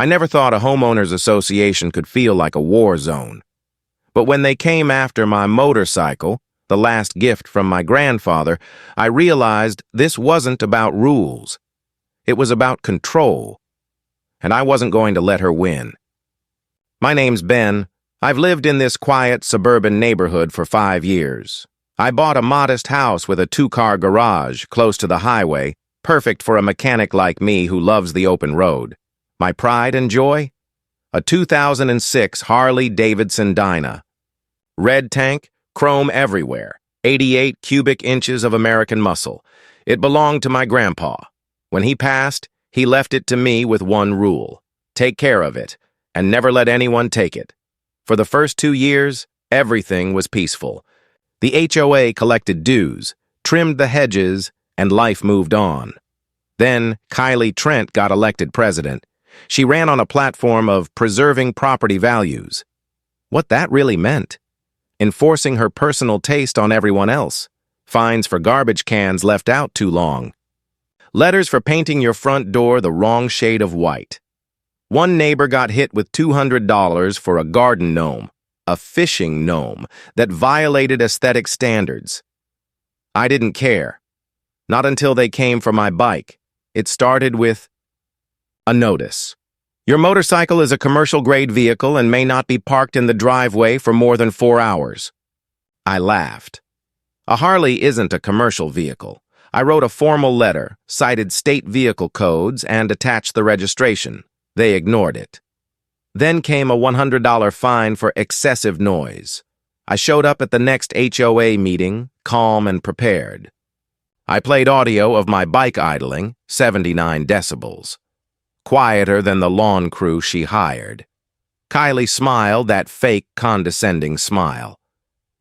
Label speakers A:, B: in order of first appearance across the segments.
A: I never thought a homeowners association could feel like a war zone. But when they came after my motorcycle, the last gift from my grandfather, I realized this wasn't about rules. It was about control. And I wasn't going to let her win. My name's Ben. I've lived in this quiet suburban neighborhood for 5 years. I bought a modest house with a 2-car garage close to the highway, perfect for a mechanic like me who loves the open road. My pride and joy? A 2006 Harley Davidson Dyna. Red tank, chrome everywhere, 88 cubic inches of American muscle. It belonged to my grandpa. When he passed, he left it to me with one rule: take care of it, and never let anyone take it. For the first 2 years, everything was peaceful. The HOA collected dues, trimmed the hedges, and life moved on. Then, Kylie Trent got elected president. She ran on a platform of preserving property values. What that really meant? Enforcing her personal taste on everyone else. Fines for garbage cans left out too long. Letters for painting your front door the wrong shade of white. One neighbor got hit with $200 for a garden gnome, a fishing gnome, that violated aesthetic standards. I didn't care. Not until they came for my bike. It started with a notice. Your motorcycle is a commercial-grade vehicle and may not be parked in the driveway for more than 4 hours. I laughed. A Harley isn't a commercial vehicle. I wrote a formal letter, cited state vehicle codes, and attached the registration. They ignored it. Then came a $100 fine for excessive noise. I showed up at the next HOA meeting, calm and prepared. I played audio of my bike idling, 79 decibels. Quieter than the lawn crew she hired. Kylie smiled that fake, condescending smile.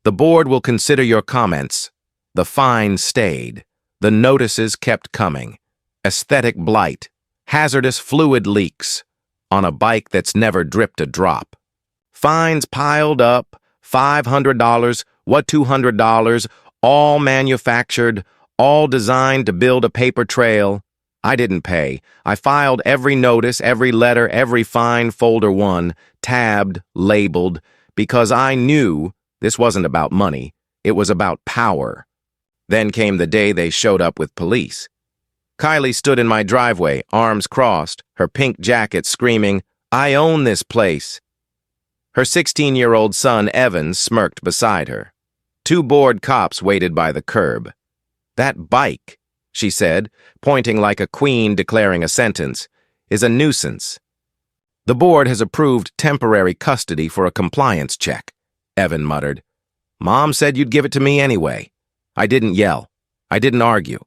A: The board will consider your comments. The fine stayed. The notices kept coming. Aesthetic blight. Hazardous fluid leaks. On a bike that's never dripped a drop. Fines piled up. $500, what $200, all manufactured, all designed to build a paper trail. I didn't pay. I filed every notice, every letter, every fine, folder 1, tabbed, labeled, because I knew this wasn't about money. It was about power. Then came the day they showed up with police. Kylie stood in my driveway, arms crossed, her pink jacket screaming, "I own this place." Her 16-year-old son, Evan, smirked beside her. 2 bored cops waited by the curb. "That bike," she said, pointing like a queen declaring a sentence, "is a nuisance." "The board has approved temporary custody for a compliance check," Evan muttered. "Mom said you'd give it to me anyway." I didn't yell. I didn't argue.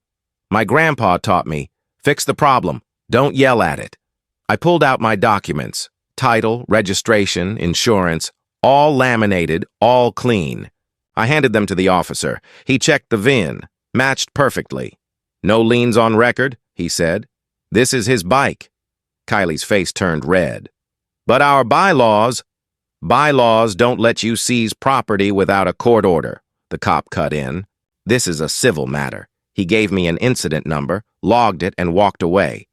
A: My grandpa taught me, fix the problem, don't yell at it. I pulled out my documents, title, registration, insurance, all laminated, all clean. I handed them to the officer. He checked the VIN, matched perfectly. "No liens on record," he said. "This is his bike." Kylie's face turned red. "But our bylaws don't let you seize property without a court order," the cop cut in. "This is a civil matter." He gave me an incident number, logged it, and walked away.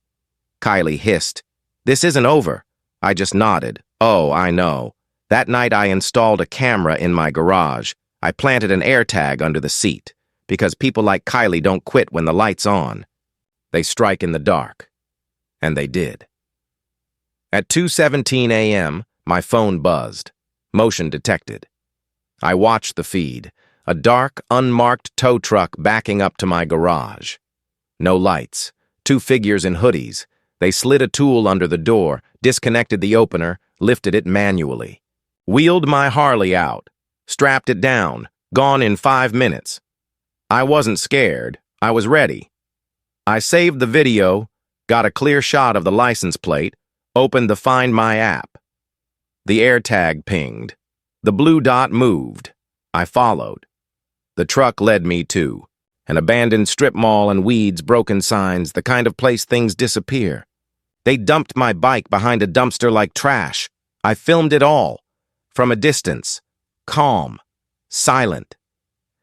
A: Kylie hissed, "This isn't over." I just nodded. "Oh, I know. That night I installed a camera in my garage. I planted an AirTag under the seat, because people like Kylie don't quit when the light's on. They strike in the dark. And they did. At 2:17 a.m., my phone buzzed. Motion detected. I watched the feed. A dark, unmarked tow truck backing up to my garage. No lights. 2 figures in hoodies. They slid a tool under the door, disconnected the opener, lifted it manually. Wheeled my Harley out. Strapped it down. Gone in 5 minutes. I wasn't scared. I was ready. I saved the video, got a clear shot of the license plate, opened the Find My app. The AirTag pinged. The blue dot moved. I followed. The truck led me to an abandoned strip mall and weeds, broken signs, the kind of place things disappear. They dumped my bike behind a dumpster like trash. I filmed it all, from a distance, calm, silent.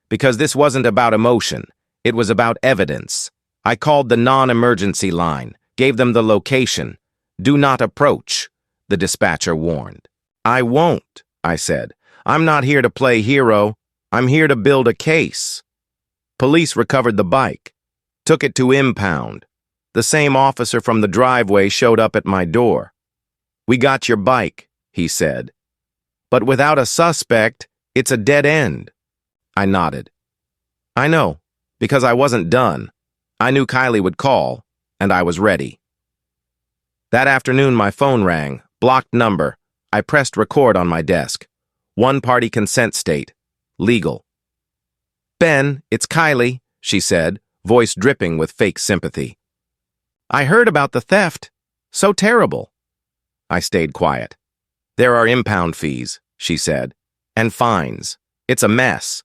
A: Because this wasn't about emotion, it was about evidence. I called the non-emergency line, gave them the location. Do not approach, the dispatcher warned. I won't, I said. I'm not here to play hero. I'm here to build a case. Police recovered the bike, took it to impound. The same officer from the driveway showed up at my door. We got your bike, he said. But without a suspect, it's a dead end. I nodded. I know, because I wasn't done. I knew Kylie would call, and I was ready. That afternoon, my phone rang, blocked number. I pressed record on my desk. One-party consent state. Legal. Ben, it's Kylie, she said, voice dripping with fake sympathy. I heard about the theft. So terrible. I stayed quiet. There are impound fees, she said, and fines. It's a mess.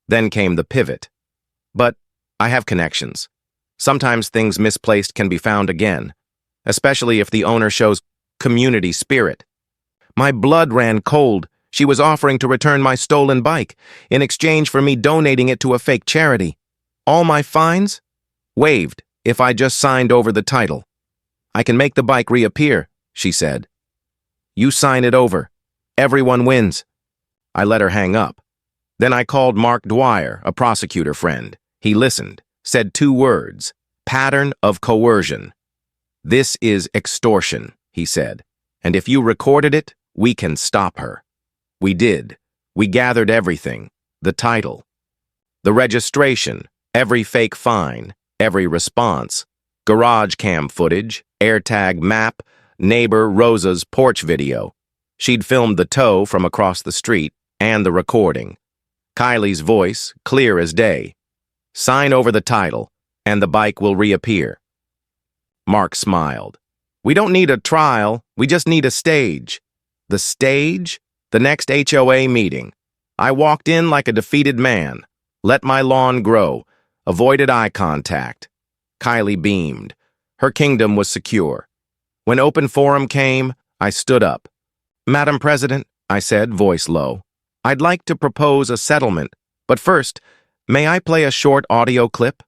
A: Then came the pivot. But I have connections. Sometimes things misplaced can be found again, especially if the owner shows community spirit. My blood ran cold. She was offering to return my stolen bike in exchange for me donating it to a fake charity. All my fines? Waived if I just signed over the title. I can make the bike reappear, she said. You sign it over. Everyone wins. I let her hang up. Then I called Mark Dwyer, a prosecutor friend. He listened, said 2 words, pattern of coercion. This is extortion, he said, and if you recorded it, we can stop her. We did. We gathered everything, the title, the registration, every fake fine, every response, garage cam footage, AirTag map, neighbor Rosa's porch video. She'd filmed the tow from across the street and the recording. Kylie's voice, clear as day. Sign over the title, and the bike will reappear. Mark smiled. We don't need a trial, we just need a stage. The stage? The next HOA meeting. I walked in like a defeated man, let my lawn grow, avoided eye contact. Kylie beamed. Her kingdom was secure. When open forum came, I stood up. Madam President, I said, voice low, I'd like to propose a settlement, but first, may I play a short audio clip?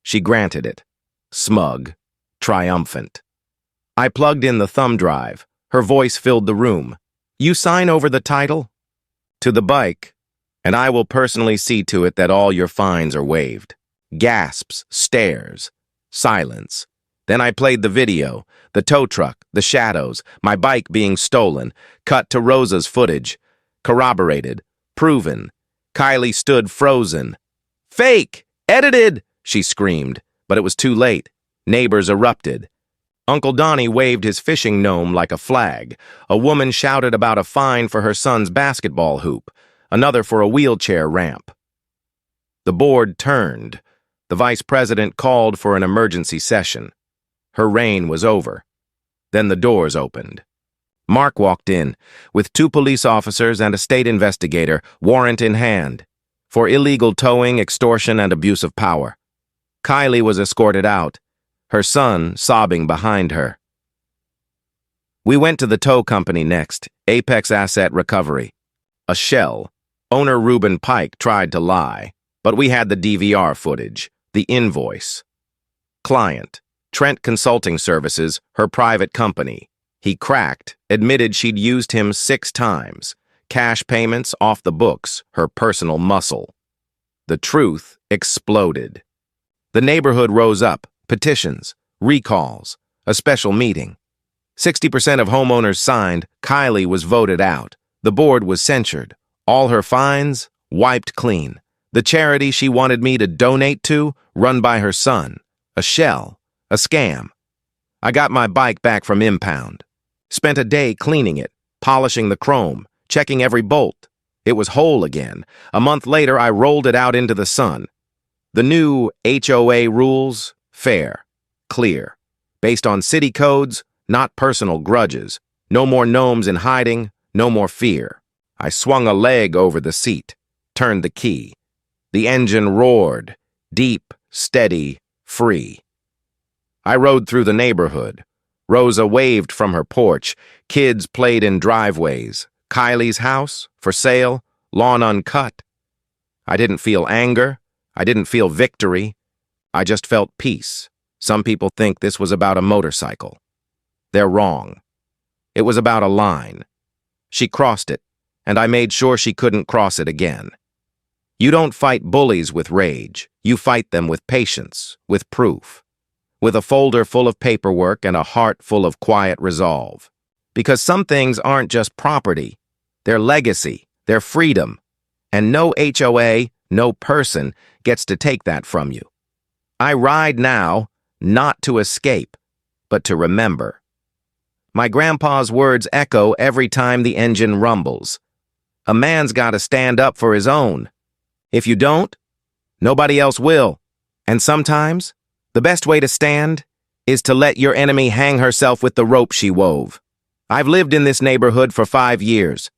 A: She granted it. Smug, triumphant. I plugged in the thumb drive. Her voice filled the room. You sign over the title? To the bike, and I will personally see to it that all your fines are waived. Gasps, stares, silence. Then I played the video, the tow truck, the shadows, my bike being stolen, cut to Rosa's footage. Corroborated, proven. Kylie stood frozen. Fake! Edited! She screamed, but it was too late. Neighbors erupted. Uncle Donnie waved his fishing gnome like a flag. A woman shouted about a fine for her son's basketball hoop, another for a wheelchair ramp. The board turned. The vice president called for an emergency session. Her reign was over. Then the doors opened. Mark walked in, with 2 police officers and a state investigator, warrant in hand, for illegal towing, extortion, and abuse of power. Kylie was escorted out, her son sobbing behind her. We went to the tow company next, Apex Asset Recovery. A shell. Owner Reuben Pike tried to lie, but we had the DVR footage, the invoice. Client, Trent Consulting Services, her private company. He cracked, admitted she'd used him 6 times. Cash payments off the books, her personal muscle. The truth exploded. The neighborhood rose up, petitions, recalls, a special meeting. 60% of homeowners signed, Kylie was voted out. The board was censured. All her fines wiped clean. The charity she wanted me to donate to, run by her son. A shell, a scam. I got my bike back from impound. Spent a day cleaning it, polishing the chrome, checking every bolt. It was whole again. A month later, I rolled it out into the sun. The new HOA rules, fair, clear, based on city codes, not personal grudges. No more gnomes in hiding, no more fear. I swung a leg over the seat, turned the key. The engine roared, deep, steady, free. I rode through the neighborhood. Rosa waved from her porch. Kids played in driveways. Kylie's house, for sale, lawn uncut. I didn't feel anger. I didn't feel victory. I just felt peace. Some people think this was about a motorcycle. They're wrong. It was about a line. She crossed it, and I made sure she couldn't cross it again. You don't fight bullies with rage. You fight them with patience, with proof, with a folder full of paperwork and a heart full of quiet resolve. Because some things aren't just property. They're legacy, they're freedom, and no HOA, no person gets to take that from you. I ride now, not to escape, but to remember. My grandpa's words echo every time the engine rumbles. A man's got to stand up for his own. If you don't, nobody else will. And sometimes, the best way to stand is to let your enemy hang herself with the rope she wove. I've lived in this neighborhood for 5 years.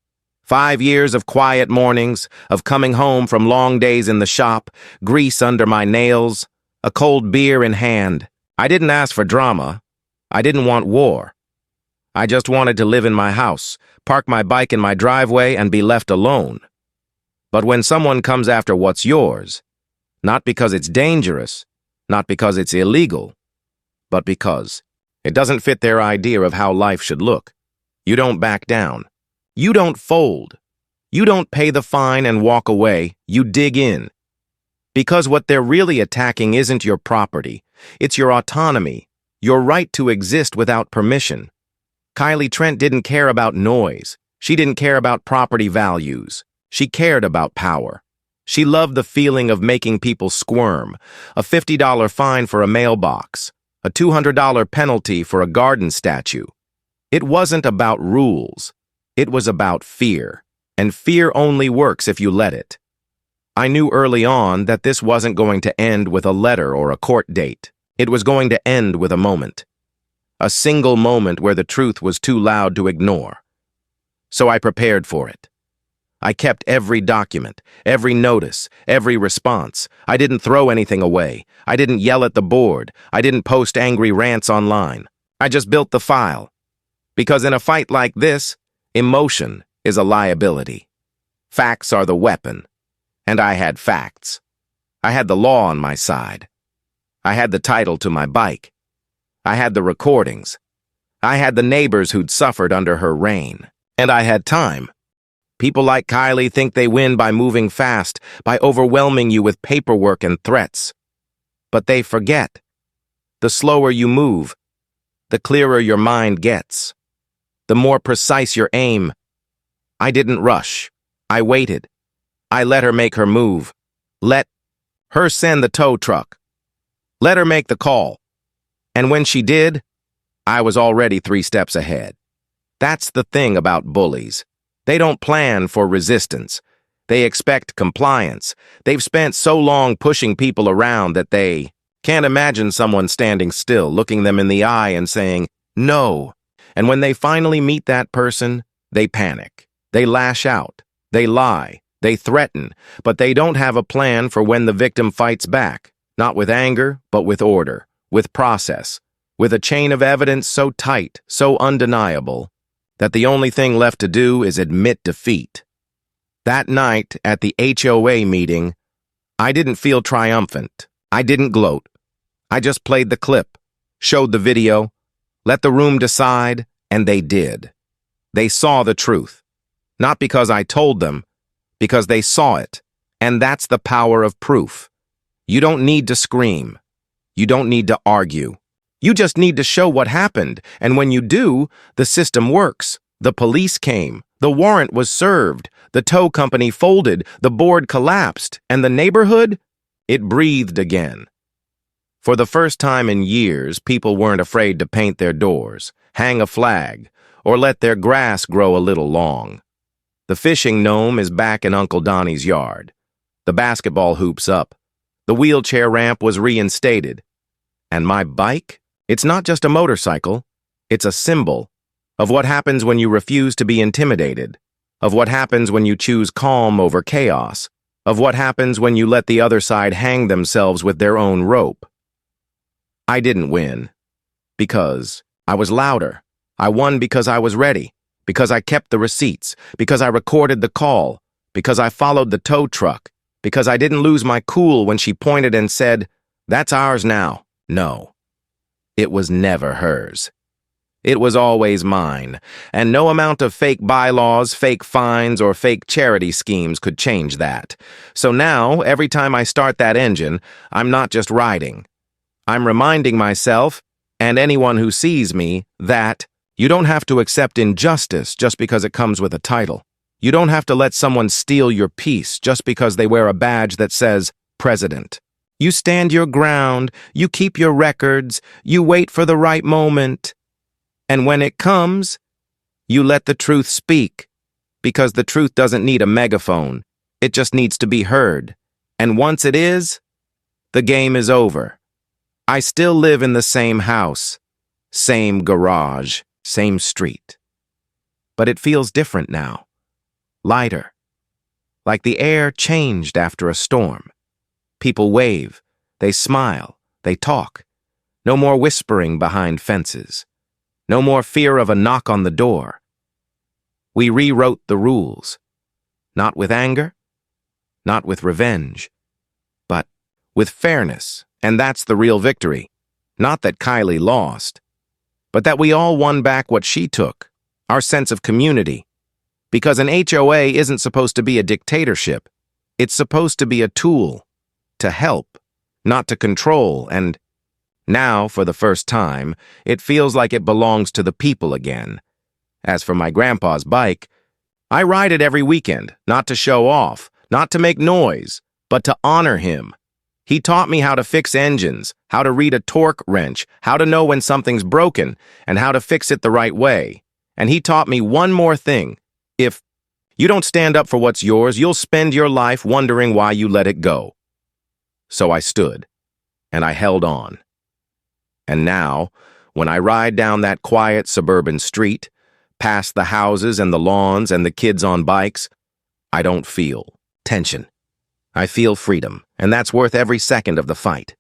A: 5 years of quiet mornings, of coming home from long days in the shop, grease under my nails, a cold beer in hand. I didn't ask for drama. I didn't want war. I just wanted to live in my house, park my bike in my driveway, and be left alone. But when someone comes after what's yours, not because it's dangerous, not because it's illegal, but because it doesn't fit their idea of how life should look, you don't back down. You don't fold. You don't pay the fine and walk away. You dig in. Because what they're really attacking isn't your property. It's your autonomy, your right to exist without permission. Kylie Trent didn't care about noise. She didn't care about property values. She cared about power. She loved the feeling of making people squirm, a $50 fine for a mailbox, a $200 penalty for a garden statue. It wasn't about rules. It was about fear, and fear only works if you let it. I knew early on that this wasn't going to end with a letter or a court date. It was going to end with a moment. A single moment where the truth was too loud to ignore. So I prepared for it. I kept every document, every notice, every response. I didn't throw anything away. I didn't yell at the board. I didn't post angry rants online. I just built the file. Because in a fight like this, emotion is a liability. Facts are the weapon. And I had facts. I had the law on my side. I had the title to my bike. I had the recordings. I had the neighbors who'd suffered under her reign. And I had time. People like Kylie think they win by moving fast, by overwhelming you with paperwork and threats. But they forget. The slower you move, the clearer your mind gets. The more precise your aim. I didn't rush. I waited. I let her make her move. Let her send the tow truck. Let her make the call. And when she did, I was already 3 steps ahead. That's the thing about bullies. They don't plan for resistance. They expect compliance. They've spent so long pushing people around that they can't imagine someone standing still, looking them in the eye and saying, no. And when they finally meet that person, they panic. They lash out. They lie. They threaten. But they don't have a plan for when the victim fights back. Not with anger, but with order, with process, with a chain of evidence so tight, so undeniable, that the only thing left to do is admit defeat. That night at the HOA meeting, I didn't feel triumphant. I didn't gloat. I just played the clip, showed the video, let the room decide, and they did. They saw the truth. Not because I told them, because they saw it. And that's the power of proof. You don't need to scream. You don't need to argue. You just need to show what happened, and when you do, the system works. The police came, the warrant was served, the tow company folded, the board collapsed, and the neighborhood? It breathed again. For the first time in years, people weren't afraid to paint their doors, hang a flag, or let their grass grow a little long. The fishing gnome is back in Uncle Donnie's yard. The basketball hoop's up. The wheelchair ramp was reinstated. And my bike? It's not just a motorcycle. It's a symbol of what happens when you refuse to be intimidated, of what happens when you choose calm over chaos, of what happens when you let the other side hang themselves with their own rope. I didn't win because I was louder. I won because I was ready, because I kept the receipts, because I recorded the call, because I followed the tow truck, because I didn't lose my cool when she pointed and said, "That's ours now." No. It was never hers. It was always mine, and no amount of fake bylaws, fake fines, or fake charity schemes could change that. So now, every time I start that engine, I'm not just riding. I'm reminding myself, and anyone who sees me, that you don't have to accept injustice just because it comes with a title. You don't have to let someone steal your peace just because they wear a badge that says President. You stand your ground, you keep your records, you wait for the right moment. And when it comes, you let the truth speak, because the truth doesn't need a megaphone. It just needs to be heard. And once it is, the game is over. I still live in the same house, same garage, same street. But it feels different now. Lighter. Like the air changed after a storm. People wave, they smile, they talk. No more whispering behind fences. No more fear of a knock on the door. We rewrote the rules. Not with anger, not with revenge, but with fairness, and that's the real victory. Not that Kylie lost, but that we all won back what she took, our sense of community. Because an HOA isn't supposed to be a dictatorship. It's supposed to be a tool, to help, not to control, and now, for the first time, it feels like it belongs to the people again. As for my grandpa's bike, I ride it every weekend, not to show off, not to make noise, but to honor him. He taught me how to fix engines, how to read a torque wrench, how to know when something's broken, and how to fix it the right way. And he taught me one more thing. If you don't stand up for what's yours, you'll spend your life wondering why you let it go. So I stood, and I held on. And now, when I ride down that quiet suburban street, past the houses and the lawns and the kids on bikes, I don't feel tension. I feel freedom, and that's worth every second of the fight.